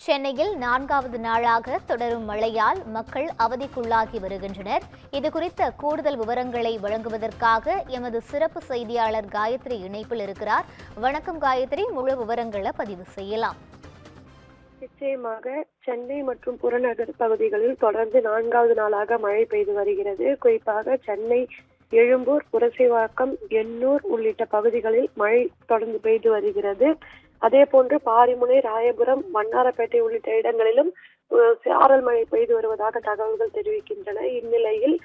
சென்னையில் 4வது நாளாக தொடரும் மழையால் மக்கள் அவதிக்குள்ளாகி வருகின்றனர். இதுகுறித்த கூடுதல் விவரங்களை வழங்குவதற்காக எமது சிறப்பு செய்தியாளர் காயத்ரி இணைப்பில் இருக்கிறார். வணக்கம் காயத்ரி, முழு விவரங்களை பதிவு செய்யலாம். நிச்சயமாக சென்னை மற்றும் புறநகர் பகுதிகளில் தொடர்ந்து 4வது நாளாக மழை பெய்து வருகிறது. குறிப்பாக சென்னை, எழும்பூர், புரசைவாக்கம், எண்ணூர் உள்ளிட்ட பகுதிகளில் மழை தொடர்ந்து பெய்து வருகிறது. அதே போன்று பாரிமுனை, ராயபுரம், வண்ணாரப்பேட்டை உள்ளிட்ட இடங்களிலும் சாரல் மழை பெய்து வருவதாக தகவல்கள் தெரிவிக்கின்றன. இந்நிலையில்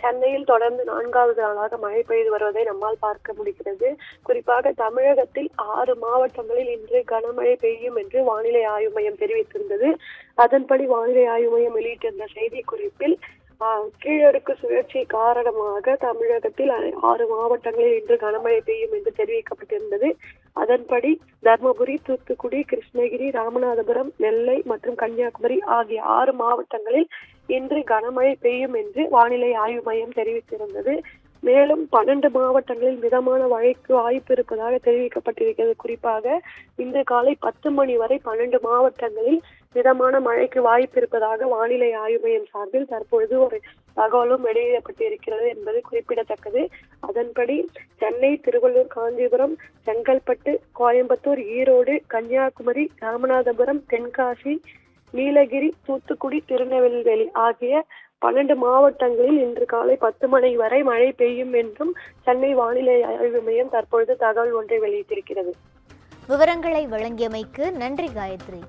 சென்னையில் தொடர்ந்து 4வது நாளாக மழை பெய்து வருவதை நம்மால் பார்க்க முடிகிறது. குறிப்பாக தமிழகத்தில் 6 மாவட்டங்களில் இன்று கனமழை பெய்யும் என்று வானிலை ஆய்வு மையம் தெரிவித்திருந்தது. அதன்படி வானிலை ஆய்வு மையம் வெளியிட்டிருந்த செய்தி குறிப்பில் கீழடுக்கு சுழற்சி காரணமாக தமிழகத்தில் 6 மாவட்டங்களில் இன்று கனமழை பெய்யும் என்று தெரிவிக்கப்பட்டிருந்தது. அதன்படி தர்மபுரி, தூத்துக்குடி, கிருஷ்ணகிரி, ராமநாதபுரம், நெல்லை மற்றும் கன்னியாகுமரி ஆகிய 6 மாவட்டங்களில் இன்று கனமழை பெய்யும் என்று வானிலை ஆய்வு மையம் தெரிவித்திருந்தது. மேலும் 12 மாவட்டங்களில் மிதமான மழைக்கு வாய்ப்பு இருப்பதாக தெரிவிக்கப்பட்டிருக்கிறது. குறிப்பாக இன்று காலை 10 மணி வரை 12 மாவட்டங்களில் மிதமான மழைக்கு வாய்ப்பு இருப்பதாக வானிலை ஆய்வு மையம் சார்பில் தற்பொழுது ஒரு தகவலும் வெளியிடப்பட்டிருக்கிறது என்பது குறிப்பிடத்தக்கது. அதன்படி சென்னை, திருவள்ளூர், காஞ்சிபுரம், செங்கல்பட்டு, கோயம்புத்தூர், ஈரோடு, கன்னியாகுமரி, ராமநாதபுரம், தென்காசி, நீலகிரி, தூத்துக்குடி, திருநெல்வேலி ஆகிய 12 மாவட்டங்களில் இன்று காலை 10 மணி வரை மழை பெய்யும் என்றும் சென்னை வானிலை ஆய்வு மையம் தற்பொழுது தகவல் ஒன்றை வெளியிட்டிருக்கிறது. விவரங்களை வழங்கியமைக்கு நன்றி காயத்ரி.